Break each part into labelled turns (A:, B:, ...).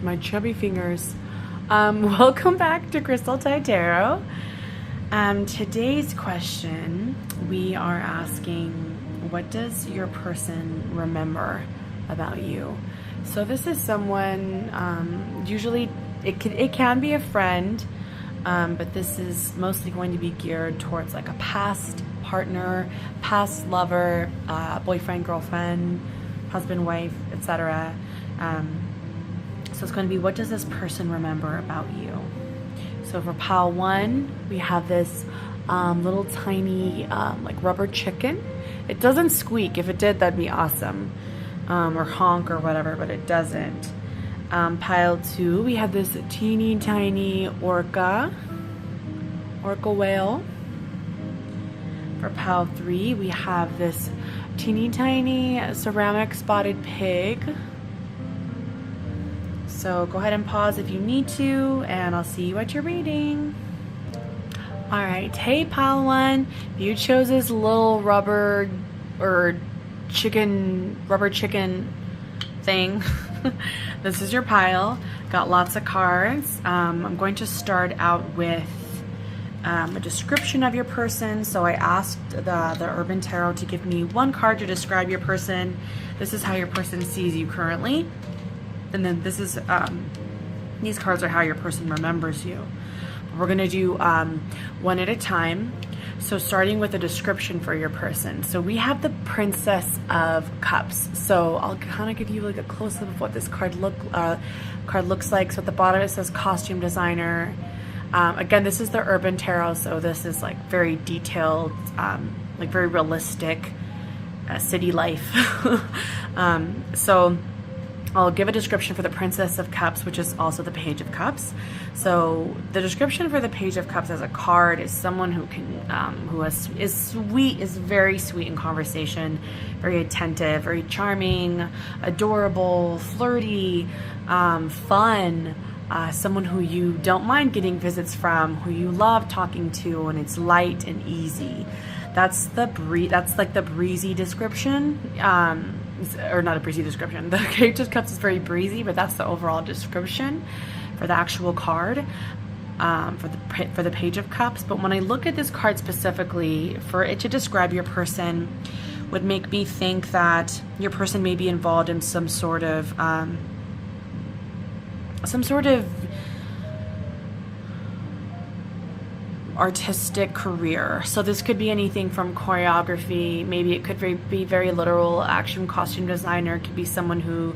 A: my chubby fingers. Welcome back to Crystal Tide Tarot. Today's question, we are asking, what does your person remember about you? So this is someone, usually it can be a friend, but this is mostly going to be geared towards like a past partner, past lover, boyfriend, girlfriend, husband, wife, etc. So it's going to be, what does this person remember about you? So for pile 1, we have this little tiny like rubber chicken. It doesn't squeak. If it did, that'd be awesome. Or honk or whatever, but it doesn't. Pile 2, we have this teeny tiny orca whale. For pile 3, we have this teeny tiny ceramic spotted pig. So go ahead and pause if you need to, and I'll see you at your reading. All right, hey pile 1, you chose this little rubber chicken thing. This is your pile. Got lots of cards. I'm going to start out with a description of your person. So I asked the Urban Tarot to give me one card to describe your person. This is how your person sees you currently. And then this is, these cards are how your person remembers you. We're gonna do one at a time. So starting with a description for your person. So we have the Princess of Cups. So I'll kind of give you like a close-up of what this card looks like. So at the bottom it says costume designer. Again, this is the Urban Tarot, so this is like very detailed, like very realistic city life. So I'll give a description for the Princess of Cups, which is also the Page of Cups. So the description for the Page of Cups as a card is someone who can, is very sweet in conversation, very attentive, very charming, adorable, flirty, fun. Someone who you don't mind getting visits from, who you love talking to, and it's light and easy. That's like the breezy description. Or not a breezy description. The Page of Cups is very breezy, but that's the overall description for the actual card, for the Page of Cups. But when I look at this card specifically, for it to describe your person would make me think that your person may be involved in some sort of artistic career. So this could be anything from choreography, maybe it could be very literal action costume designer. It could be someone who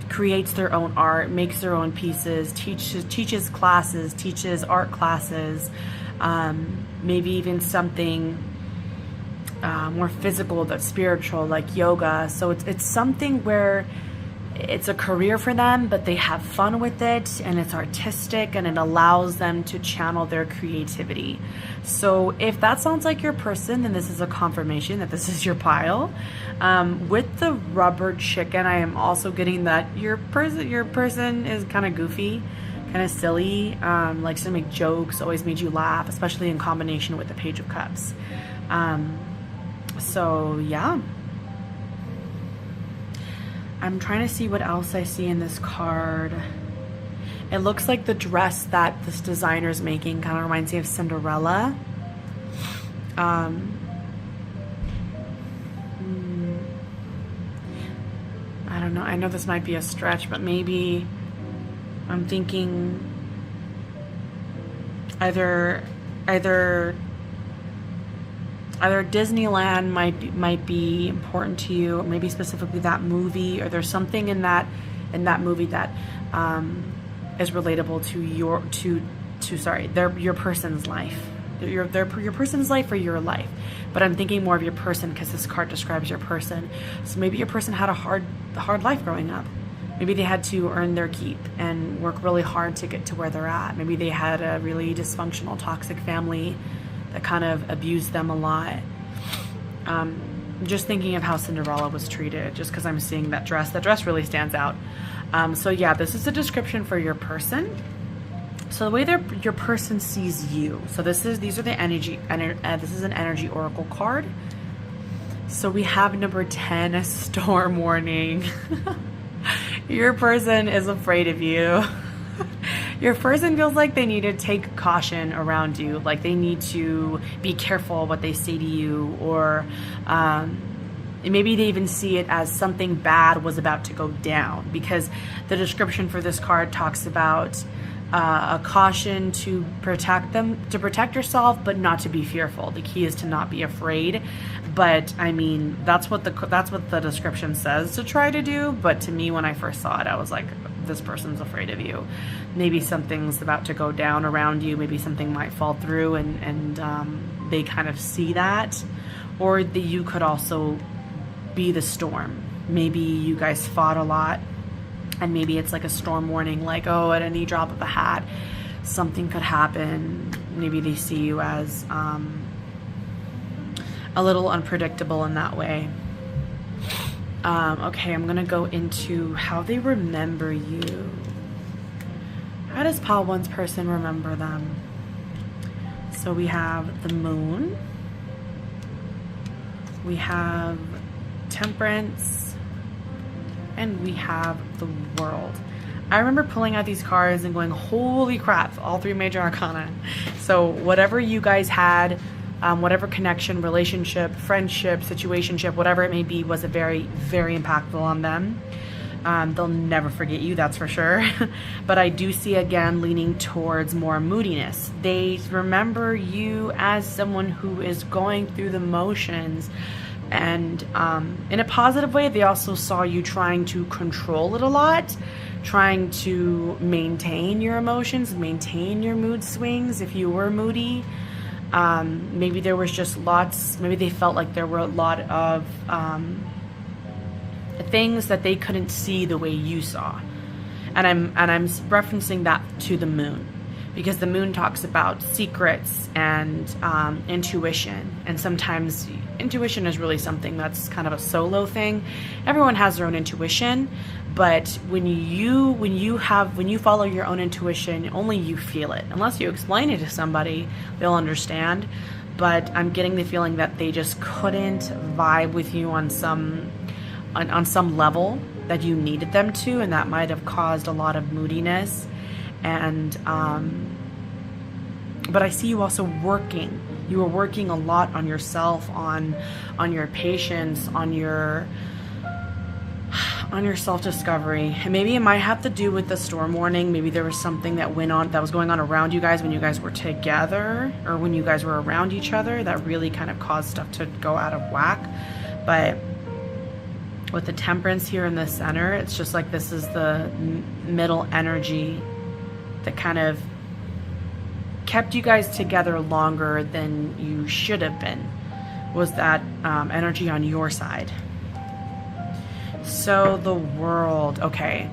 A: creates their own art, makes their own pieces, teaches classes, teaches art classes, maybe even something more physical that's spiritual, like yoga. So it's something where it's a career for them, but they have fun with it, and it's artistic, and it allows them to channel their creativity. So if that sounds like your person, then this is a confirmation that this is your pile. With the rubber chicken, I am also getting that your person is kind of goofy, kind of silly, likes to make jokes, always made you laugh, especially in combination with the Page of Cups. So yeah. I'm trying to see what else I see in this card. It looks like the dress that this designer is making kind of reminds me of Cinderella. I don't know. I know this might be a stretch, but maybe I'm thinking either Disneyland might be important to you, or maybe specifically that movie, or there's something in that movie that is relatable to your person's life, your person's life or your life. But I'm thinking more of your person because this card describes your person. So maybe your person had a hard life growing up. Maybe they had to earn their keep and work really hard to get to where they're at. Maybe they had a really dysfunctional, toxic family that kind of abused them a lot. Just thinking of how Cinderella was treated, just because I'm seeing that dress. That dress really stands out. So yeah, this is a description for your person. So the way your person sees you. So these are the energy. This is an energy oracle card. So we have number 10, a storm warning. Your person is afraid of you. Your person feels like they need to take caution around you, like they need to be careful what they say to you, or maybe they even see it as something bad was about to go down, because the description for this card talks about a caution to protect yourself, but not to be fearful. The key is to not be afraid. But I mean, that's what the description says to try to do. But to me, when I first saw it, I was like, this person's afraid of you. Maybe something's about to go down around you. Maybe something might fall through, and they kind of see that. Or you could also be the storm. Maybe you guys fought a lot, and maybe it's like a storm warning, like, oh, at any drop of a hat, something could happen. Maybe they see you as a little unpredictable in that way. Okay, I'm gonna go into how they remember you. How does Pile 1's person remember them? So we have the moon, we have Temperance, and we have the World. I remember pulling out these cards and going, holy crap, all 3 major arcana. So whatever you guys had, whatever connection, relationship, friendship, situationship, whatever it may be, was a very, very impactful on them. They'll never forget you, that's for sure. But I do see, again, leaning towards more moodiness. They remember you as someone who is going through the motions, and in a positive way. They also saw you trying to control it a lot, trying to maintain your emotions, maintain your mood swings if you were moody. Maybe there was just maybe they felt like there were a lot of things that they couldn't see the way you saw. And I'm referencing that to the moon, because the moon talks about secrets and intuition. And sometimes intuition is really something that's kind of a solo thing. Everyone has their own intuition, but when you follow your own intuition, only you feel it. Unless you explain it to somebody, they'll understand. But I'm getting the feeling that they just couldn't vibe with you on some level that you needed them to, and that might have caused a lot of moodiness. And but I see you also working. You were working a lot on yourself, on your patience, on your self-discovery. And maybe it might have to do with the storm warning. Maybe there was something that was going on around you guys when you guys were together, or when you guys were around each other, that really kind of caused stuff to go out of whack. But with the Temperance here in the center, it's just like this is the middle energy that kind of kept you guys together longer than you should have been, was that energy on your side. So the World, okay.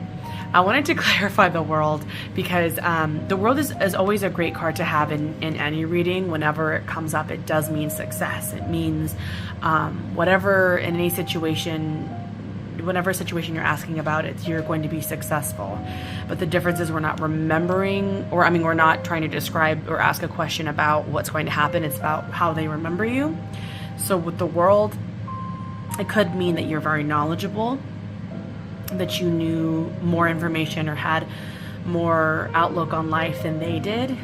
A: I wanted to clarify the World, because the World is always a great card to have in any reading. Whenever it comes up, it does mean success. It means whatever, in any situation, whatever situation you're asking about, you're going to be successful. But the difference is we're not remembering, or we're not trying to describe or ask a question about what's going to happen. It's about how they remember you. So with the World, it could mean that you're very knowledgeable, that you knew more information or had more outlook on life than they did.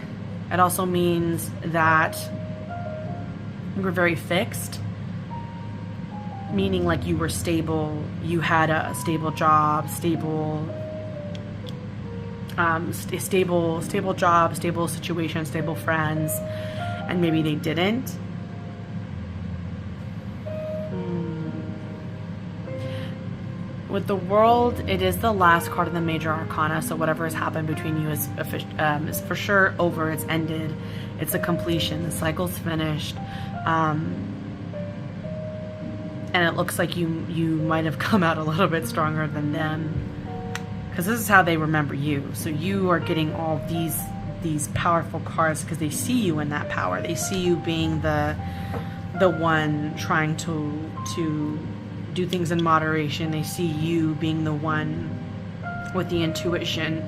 A: It also means that you were very fixed, meaning like you were stable, you had a stable job, stable job, stable situation, stable friends, and maybe they didn't. With the World, it is the last card of the major arcana, so whatever has happened between you is for sure over. It's ended. It's a completion. The cycle's finished. And it looks like you might have come out a little bit stronger than them, because this is how they remember you. So you are getting all these powerful cards because they see you in that power. They see you being the one trying to do things in moderation. They see you being the one with the intuition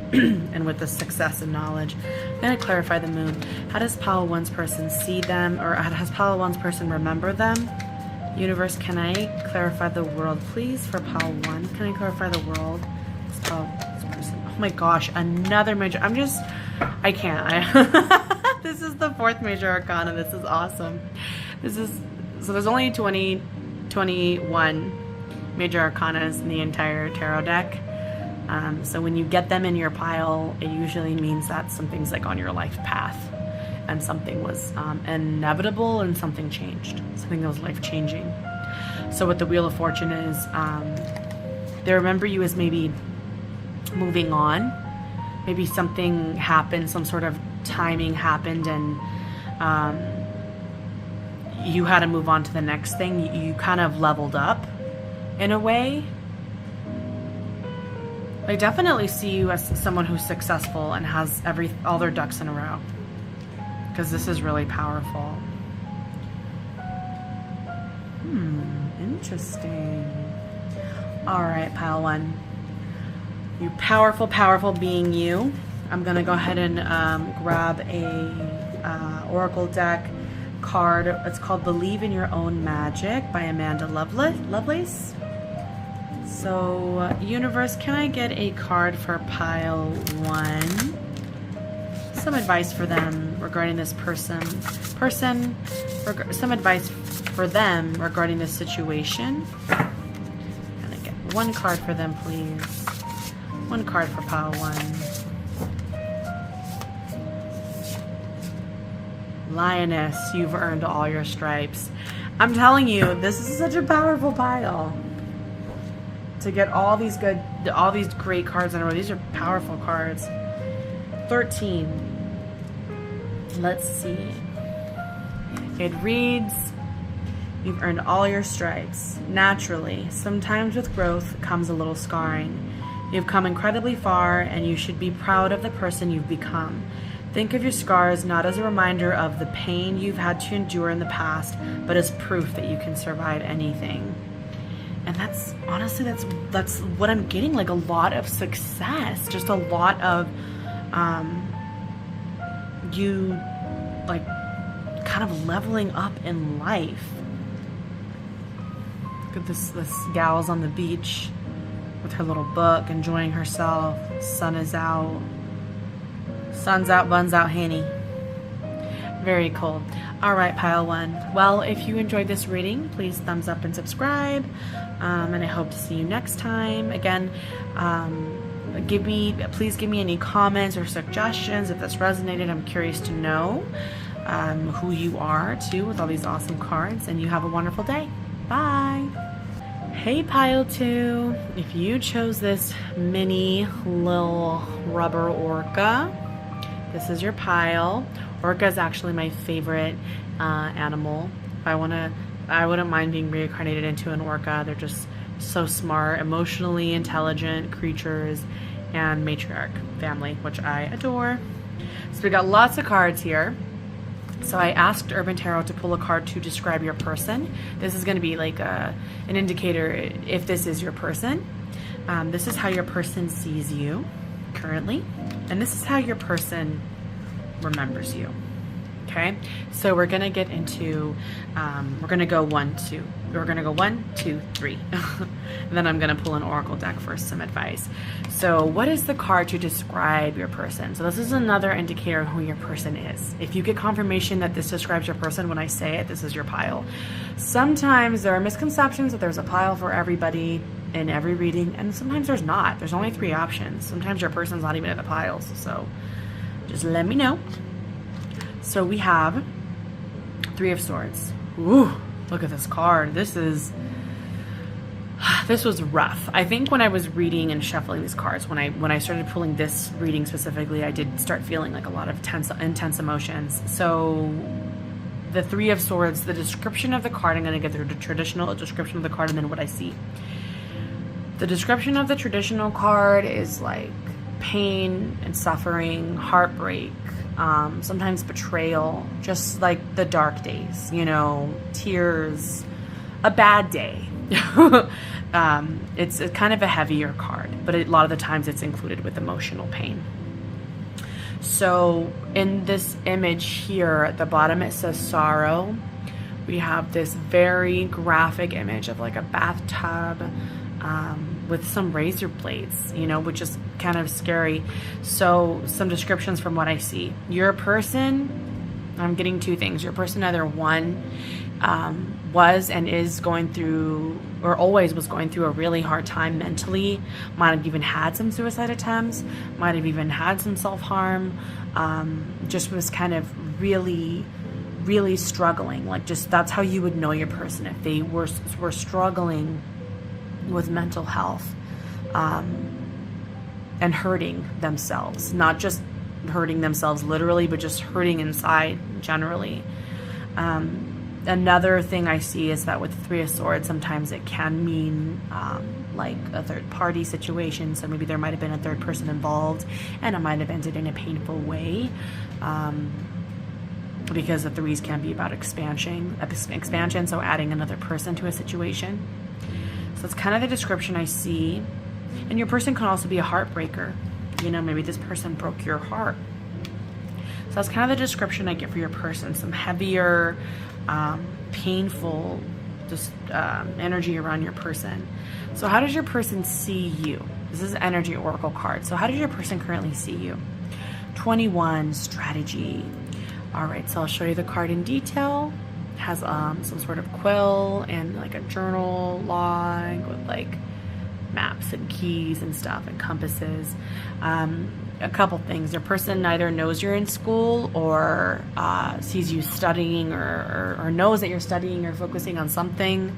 A: and with the success and knowledge. I'm going to clarify the moon. How does Pile 1's person see them, or how does Pile 1's person remember them? Universe, can I clarify the World, please, for Pile 1? Can I clarify the World? Oh, this person. Oh my gosh, another major. I can't. This is the fourth major arcana. This is awesome. So there's only 21 major arcanas in the entire tarot deck. So when you get them in your pile, it usually means that something's like on your life path, and something was inevitable, and something changed, something that was life changing. So what the Wheel of Fortune is, they remember you as maybe moving on. Maybe something happened, some sort of timing happened, and you had to move on to the next thing. You kind of leveled up in a way. I definitely see you as someone who's successful and has all their ducks in a row, because this is really powerful. Interesting. All right, pile one. You powerful, powerful being you. I'm gonna go ahead and grab a Oracle deck card. It's called Believe in Your Own Magic by Amanda Lovelace. So, universe, can I get a card for pile one? Some advice for them regarding this person. Some advice for them regarding this situation. Can I get one card for them, please? One card for pile one. Lioness, you've earned all your stripes. I'm telling you, this is such a powerful pile. To get all these great cards in a row. These are powerful cards. 13. Let's see. It reads, you've earned all your stripes. Naturally, sometimes with growth comes a little scarring. You've come incredibly far, and you should be proud of the person you've become. Think of your scars not as a reminder of the pain you've had to endure in the past, but as proof that you can survive anything. And that's honestly, that's what I'm getting, like a lot of success, just a lot of you like kind of leveling up in life. Look at this gal's on the beach with her little book, enjoying herself. Sun is out. Sun's out, buns out, Hanny. Very cool. All right, pile one. Well, if you enjoyed this reading, please thumbs up and subscribe. And I hope to see you next time. Again, please give me any comments or suggestions if that's resonated. I'm curious to know who you are too, with all these awesome cards. And you have a wonderful day. Bye. Hey, pile two. If you chose this mini little rubber orca, this is your pile. Orca is actually my favorite animal. I wouldn't mind being reincarnated into an orca. They're just so smart, emotionally intelligent creatures, and matriarch family, which I adore. So we got lots of cards here. So I asked Urban Tarot to pull a card to describe your person. This is going to be like an indicator if this is your person. This is how your person sees you currently, and this is how your person remembers you. Okay, so we're gonna get into we're gonna go 1, 2, 3 and then I'm gonna pull an oracle deck for some advice. So what is the card to describe your person? So this is another indicator of who your person is. If you get confirmation that this describes your person when I say it, this is your pile. Sometimes there are misconceptions that there's a pile for everybody in every reading, and sometimes there's not. There's only 3 options. Sometimes your person's not even in the piles, so just let me know. So we have 3 of Swords. Ooh, look at this card. This was rough. I think when I was reading and shuffling these cards, when I started pulling this reading specifically, I did start feeling like a lot of intense emotions. So the 3 of Swords, the description of the card, I'm going to get through the traditional description of the card and then what I see. The description of the traditional card is like pain and suffering, heartbreak, sometimes betrayal, just like the dark days, tears, a bad day. It's kind of a heavier card, but a lot of the times it's included with emotional pain. So in this image here at the bottom, it says sorrow, We have this very graphic image of like a bathtub with some razor blades, you know, which is kind of scary. So some descriptions from what I see. Your person, I'm getting two things. Your person either one, was and is going through, or always was going through, a really hard time mentally, might have even had some suicide attempts, might have even had some self-harm, just was kind of really struggling. Like, just, that's how you would know your person, if they were struggling with mental health, and hurting themselves, not just hurting themselves literally, but just hurting inside generally. Another thing I see is that with the Three of Swords, sometimes it can mean like a third party situation. So maybe there might have been a third person involved and it might have ended in a painful way, because the threes can be about expansion, so adding another person to a situation. So it's kind of the description I see. And your person can also be a heartbreaker. You know, maybe this person broke your heart. So that's kind of the description I get for your person. Some heavier, painful energy around your person. So how does your person see you? This is an energy oracle card. So how does your person currently see you? 21, strategy. All right, so I'll show you the card in detail. It has some sort of quill and like a journal log with like maps and keys and stuff and compasses. A couple things. Your person either knows you're in school or sees you studying, or knows that you're studying or focusing on something.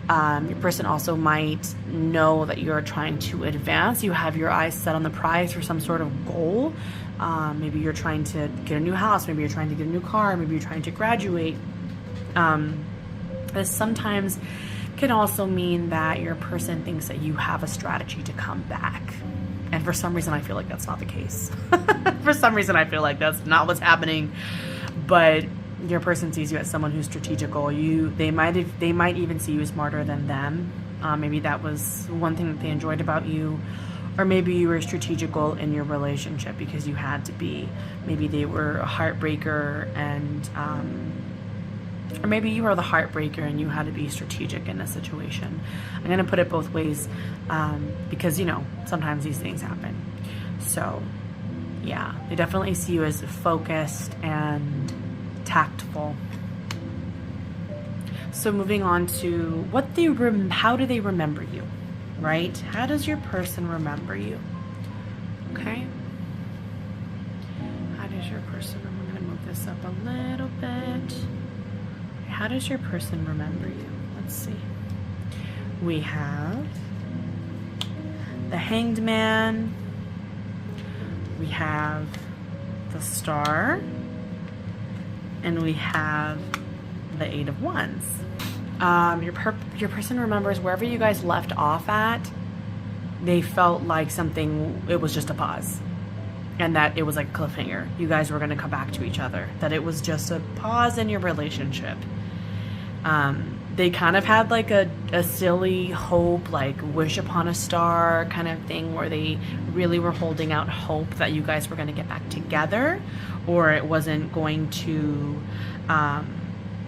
A: Your person also might know that you're trying to advance. You have your eyes set on the prize for some sort of goal. Maybe you're trying to get a new house. Maybe you're trying to get a new car. Maybe you're trying to graduate. This sometimes can also mean that your person thinks that you have a strategy to come back. And for some reason, I feel like that's not the case. For some reason, I feel like that's not what's happening. But your person sees you as someone who's strategical. They might even see you smarter than them. Maybe that was one thing that they enjoyed about you. Or maybe you were strategical in your relationship because you had to be. Maybe they were a heartbreaker, and or maybe you are the heartbreaker and you had to be strategic in a situation. I'm going to put it both ways, because, you know, sometimes these things happen. So, yeah, they definitely see you as focused and tactful. So moving on to how do they remember you, right? How does your person remember you? Okay. How does your person remember? I'm going to move this up a little bit. How does your person remember you? Let's see. We have the Hanged Man. We have the Star. And we have the Eight of Wands. Your person remembers wherever you guys left off at, they felt like it was just a pause. And that it was like a cliffhanger. You guys were going to come back to each other. That it was just a pause in your relationship. They kind of had like a silly hope, like wish upon a star kind of thing, where they really were holding out hope that you guys were going to get back together, or it wasn't going to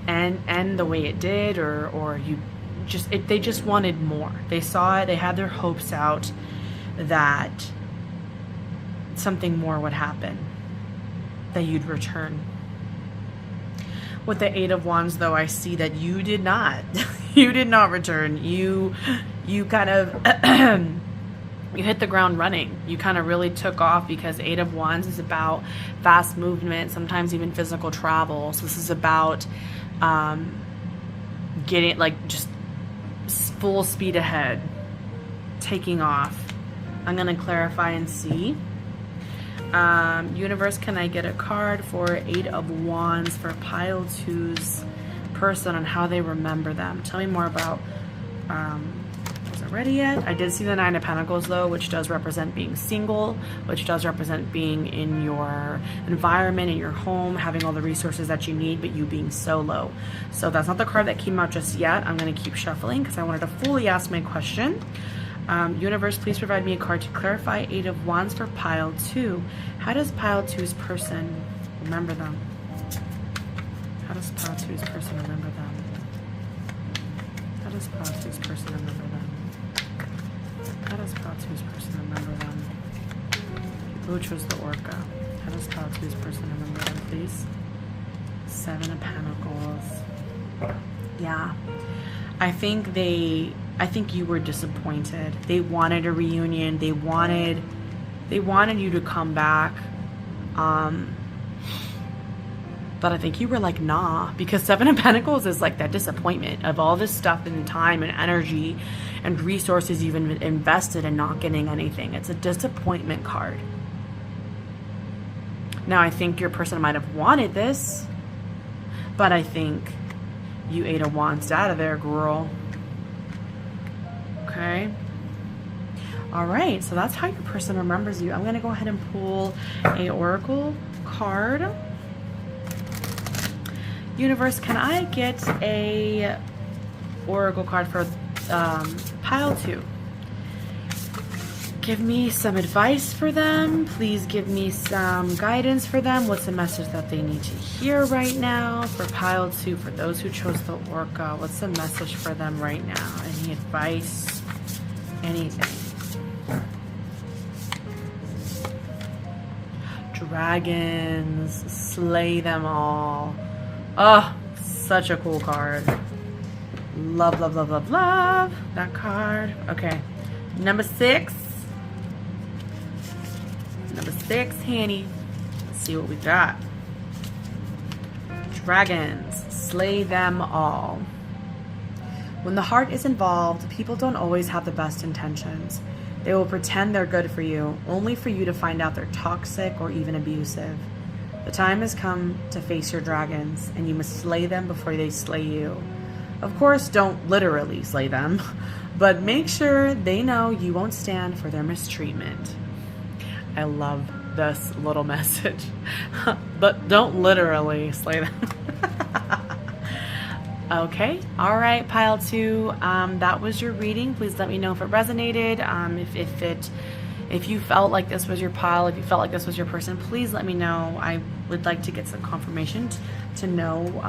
A: end the way it did, or they just wanted more. They saw it, they had their hopes out that something more would happen, that you'd return. With the Eight of Wands, though, I see that you did not. You did not return. You kind of you hit the ground running. You kind of really took off, because Eight of Wands is about fast movement, sometimes even physical travel. So this is about getting, like, just full speed ahead, taking off. I'm going to clarify and see. Universe, can I get a card for Eight of Wands for pile two's person and how they remember them? Tell me more about, was it ready yet? I did see the Nine of Pentacles, though, which does represent being single, which does represent being in your environment, in your home, having all the resources that you need, but you being solo. So that's not the card that came out just yet. I'm going to keep shuffling because I wanted to fully ask my question. Universe, please provide me a card to clarify Eight of Wands for pile two. How does pile two's person remember them? How does pile two's person remember them? does pile two's person remember them? How does pile two's person remember them? People who chose the orca. How does pile two's person remember them, please? 7 of Pentacles. Yeah. I think you were disappointed. They wanted a reunion. They wanted you to come back. But I think you were like, nah, because 7 of Pentacles is like that disappointment of all this stuff and time and energy and resources you've invested in not getting anything. It's a disappointment card. Now, I think your person might have wanted this, but I think you 8 of Wands out of there, girl. Okay. All right, so that's how your person remembers you. I'm going to go ahead and pull a oracle card. Universe, can I get a oracle card for pile 2? Give me some advice for them. Please give me some guidance for them. What's the message that they need to hear right now? For pile 2, for those who chose the orca, what's the message for them right now? Any advice? Anything? Dragons, slay them all. Oh, such a cool card. Love, love, love, love, love that card. Okay, number 6. Number 6, Hanny. Let's see what we got. Dragons, slay them all. When the heart is involved, people don't always have the best intentions. They will pretend they're good for you, only for you to find out they're toxic or even abusive. The time has come to face your dragons, and you must slay them before they slay you. Of course, don't literally slay them, but make sure they know you won't stand for their mistreatment. I love this little message, but don't literally slay them. Okay, all right, pile 2, that was your reading. Please let me know if it resonated. If you felt like this was your pile, if you felt like this was your person, please let me know. I would like to get some confirmation to know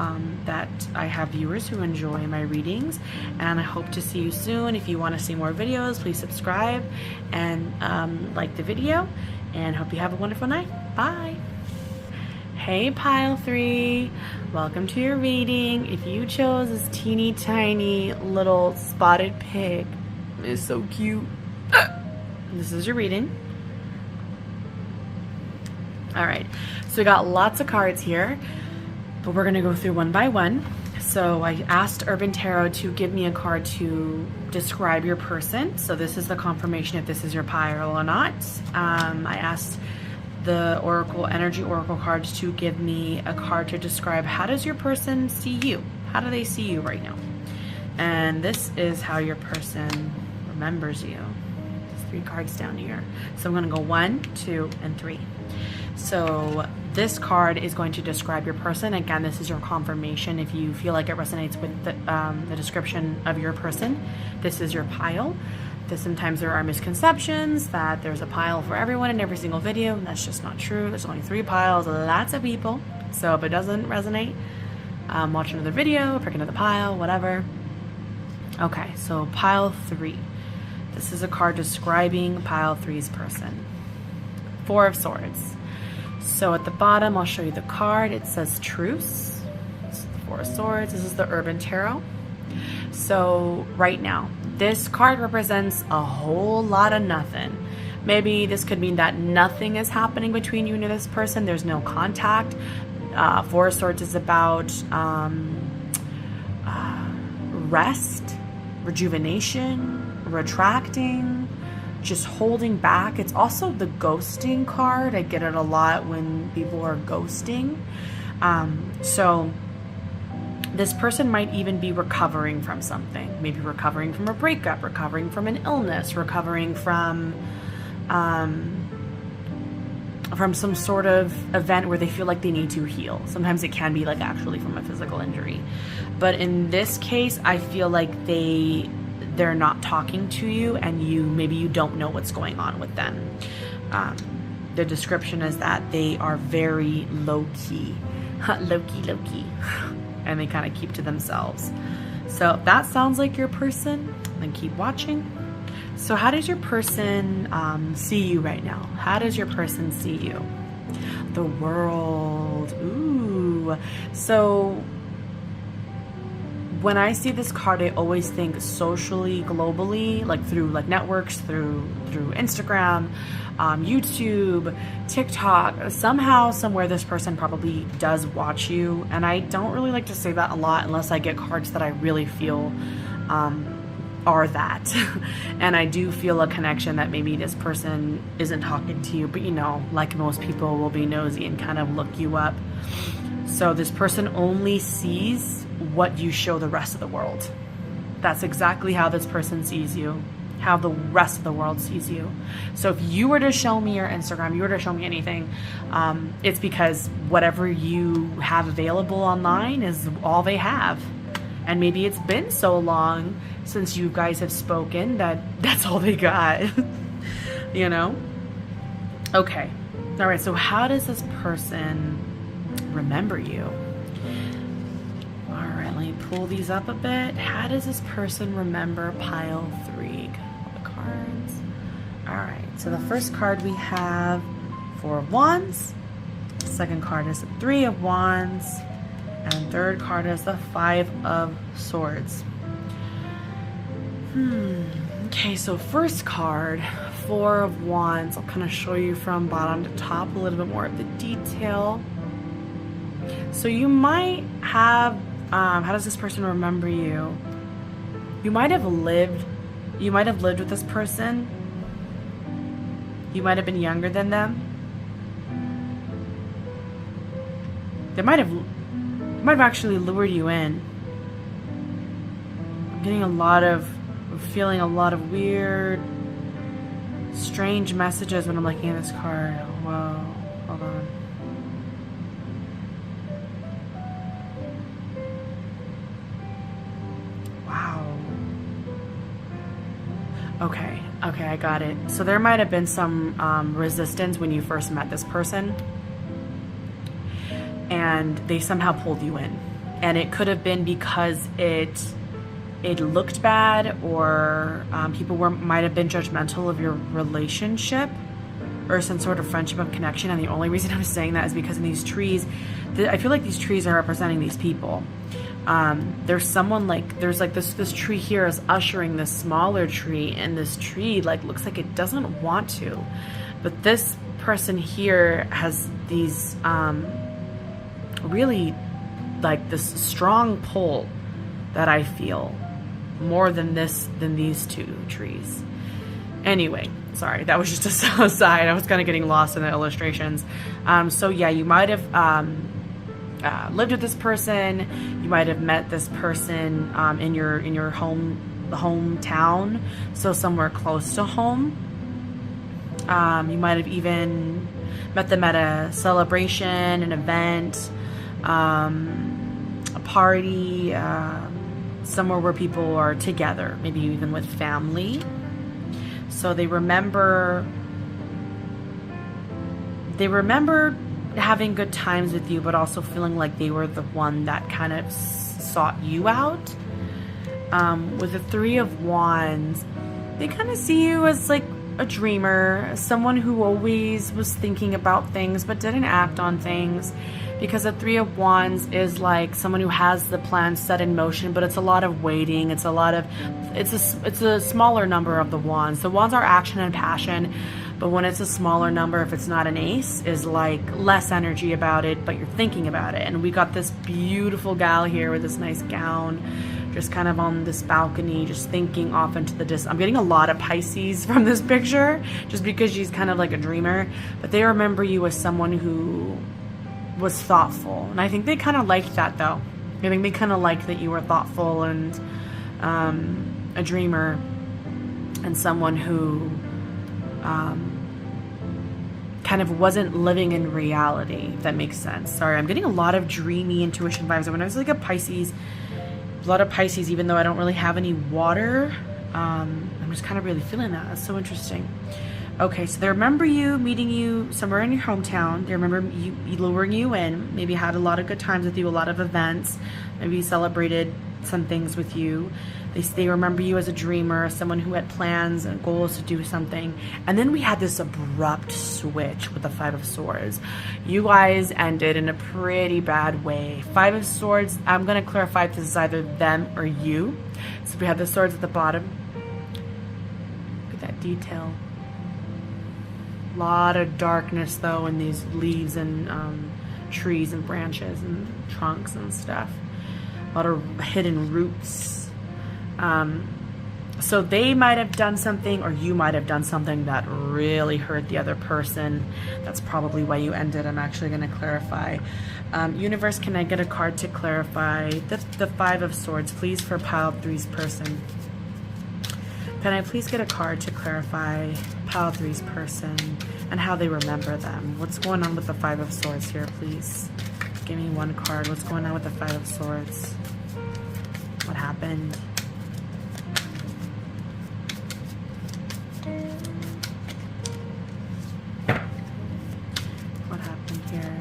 A: that I have viewers who enjoy my readings, and I hope to see you soon. If you want to see more videos, please subscribe and like the video, and hope you have a wonderful night. Bye. Hey pile 3, welcome to your reading. If you chose this teeny tiny little spotted pig, it's so cute. This is your reading. All right, so we got lots of cards here, but we're gonna go through one by one. So I asked Urban Tarot to give me a card to describe your person. So this is the confirmation if this is your pile or not. I asked the energy oracle cards to give me a card to describe how does your person see you? How do they see you right now? And this is how your person remembers you. There's 3 cards down here. So I'm gonna go 1, 2, and 3. So this card is going to describe your person. Again, this is your confirmation. If you feel like it resonates with the description of your person, this is your pile. Sometimes there are misconceptions that there's a pile for everyone in every single video. That's just not true. There's only 3 piles, lots of people. So if it doesn't resonate, watch another video, pick another pile, whatever. Okay, so pile 3. This is a card describing pile 3's person. 4 of Swords. So at the bottom, I'll show you the card. It says Truce. This is the 4 of Swords. This is the Urban Tarot. So right now, this card represents a whole lot of nothing. Maybe this could mean that nothing is happening between you and this person. There's no contact. 4 of Swords is about rest, rejuvenation, retracting, just holding back. It's also the ghosting card. I get it a lot when people are ghosting. So this person might even be recovering from something. Maybe recovering from a breakup, recovering from an illness, recovering from some sort of event where they feel like they need to heal. Sometimes it can be like actually from a physical injury. But in this case, I feel like they're not talking to you, and maybe you don't know what's going on with them. The description is that they are very low-key. Low-key. And they kind of keep to themselves. So if that sounds like your person, then keep watching. So how does your person see you right now? How does your person see you? The world. Ooh. So when I see this card, I always think socially, globally, like through like networks, through Instagram, YouTube, TikTok. Somehow, somewhere, this person probably does watch you. And I don't really like to say that a lot unless I get cards that I really feel are that. And I do feel a connection that maybe this person isn't talking to you, but you know, like most people will be nosy and kind of look you up. So this person only sees what you show the rest of the world. That's exactly how this person sees you, how the rest of the world sees you. So if you were to show me your Instagram, you were to show me anything, it's because whatever you have available online is all they have. And maybe it's been so long since you guys have spoken that that's all they got, you know? Okay. All right. So how does this person remember you? All right. Let me pull these up a bit. How does this person remember pile 3? All the cards. All right. So the first card we have 4 of Wands. Second card is the 3 of Wands. And third card is the 5 of Swords. Okay, so first card, 4 of Wands. I'll kind of show you from bottom to top a little bit more of the detail. So you might have, how does this person remember you? You might have lived with this person. You might have been younger than them. They might have actually lured you in. I'm getting feeling a lot of weird, strange messages when I'm looking at this card. Whoa, hold on. Wow. Okay, I got it. So there might have been some resistance when you first met this person, and they somehow pulled you in. And it could have been because it looked bad, or people might have been judgmental of your relationship or some sort of friendship and connection. And the only reason I'm saying that is because in these trees, I feel like these trees are representing these people. There's someone there's this tree here is ushering this smaller tree, and this tree looks like it doesn't want to. But this person here has these really this strong pull that I feel more than these 2 trees. Anyway, sorry, that was just a aside. I was kind of getting lost in the illustrations. So yeah, you might have lived with this person. You might have met this person in your hometown, so somewhere close to home. You might have even met them at a celebration, an event, a party, somewhere where people are together, maybe even with family. So they remember having good times with you, but also feeling like they were the one that kind of sought you out. With the 3 of Wands, they kind of see you as a dreamer, someone who always was thinking about things but didn't act on things, because the 3 of Wands is someone who has the plan set in motion, but it's a lot of waiting. It's a smaller number of the wands. The wands are action and passion, but when it's a smaller number, if it's not an ace, is less energy about it, but you're thinking about it. And we got this beautiful gal here with this nice gown, just kind of on this balcony, just thinking off into the distance. I'm getting a lot of Pisces from this picture, just because she's kind of like a dreamer, but they remember you as someone who was thoughtful. And I think they kind of liked that, though. I think they kind of liked that you were thoughtful and a dreamer, and someone who kind of wasn't living in reality, if that makes sense. Sorry, I'm getting a lot of dreamy intuition vibes. When I was a Pisces, a lot of Pisces, even though I don't really have any water, I'm just kind of really feeling that. That's so interesting. Okay, so they remember you, meeting you somewhere in your hometown. They remember you luring you in, maybe had a lot of good times with you, a lot of events, maybe celebrated some things with you. They remember you as a dreamer, someone who had plans and goals to do something. And then we had this abrupt switch with the Five of Swords. You guys ended in a pretty bad way. Five of Swords, I'm going to clarify if this is either them or you. So we have the swords at the bottom. Look at that detail. A lot of darkness though in these leaves and trees and branches and trunks and stuff. A lot of hidden roots. So they might have done something, or you might have done something that really hurt the other person. That's probably why you ended. I'm actually going to clarify. Universe, can I get a card to clarify the Five of Swords, please, for pile 3's person? Can I please get a card to clarify pile 3's person and how they remember them? What's going on with the Five of Swords here, please? Give me one card. What's going on with the Five of Swords? What happened? What happened here?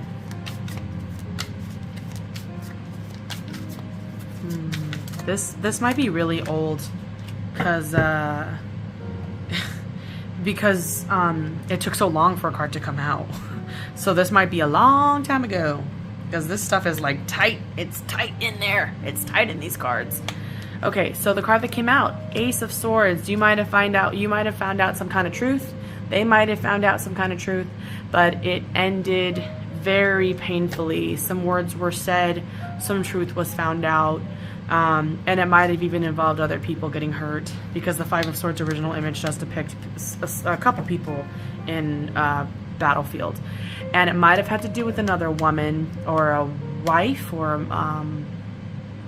A: This might be really old because it took so long for a card to come out. So this might be a long time ago, because this stuff is like tight. It's tight in there. It's tight in these cards. Okay, so the card that came out, Ace of Swords. You might have found out some kind of truth. They might have found out some kind of truth, but it ended very painfully. Some words were said, some truth was found out, and it might have even involved other people getting hurt, because the Five of Swords original image does depict a couple people in battlefield, and it might have had to do with another woman or a wife, or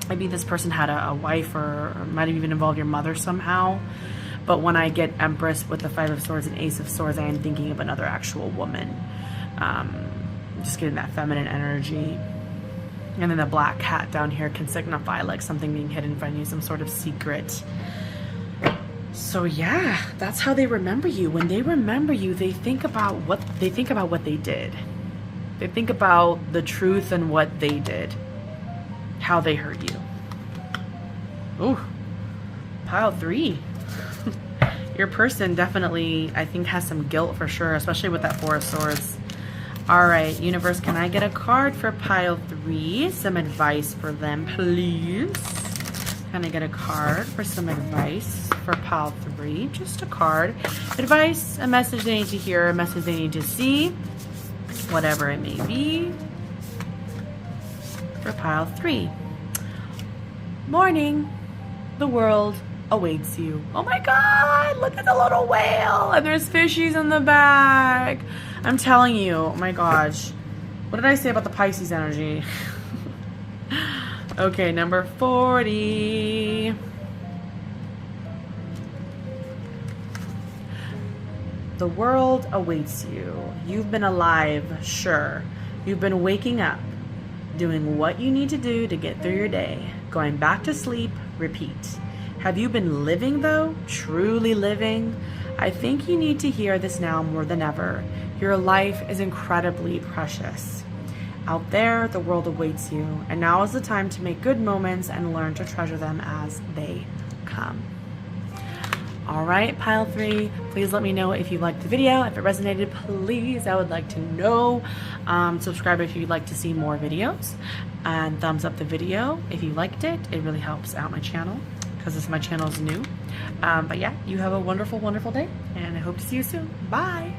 A: maybe this person had a wife, or might have even involved your mother somehow. But when I get Empress with the Five of Swords and Ace of Swords, I am thinking of another actual woman. Just getting that feminine energy. And then the black cat down here can signify like something being hidden from you, some sort of secret. So yeah, that's how they remember you. When they remember you, they think about what they did. They think about the truth and what they did, how they hurt you. Ooh, pile 3. Your person definitely, I think, has some guilt for sure, especially with that Four of Swords. All right, Universe, can I get a card for pile 3? Some advice for them, please. Can I get a card for some advice for pile 3? Just a card. Advice, a message they need to hear, a message they need to see, whatever it may be. For pile 3. Morning. The world awaits you. Oh my God, look at the little whale. And there's fishies in the back. I'm telling you, oh my gosh. What did I say about the Pisces energy? Okay, number 40. The world awaits you. You've been alive, sure. You've been waking up, doing what you need to do to get through your day, going back to sleep, repeat. Have you been living though? Truly living? I think you need to hear this now more than ever. Your life is incredibly precious. Out there, the world awaits you, and now is the time to make good moments and learn to treasure them as they come. All right, pile 3, please let me know if you liked the video. If it resonated, please, I would like to know. Subscribe if you'd like to see more videos, and thumbs up the video if you liked it. It really helps out my channel, because my channel is new. But yeah, you have a wonderful, wonderful day, and I hope to see you soon. Bye.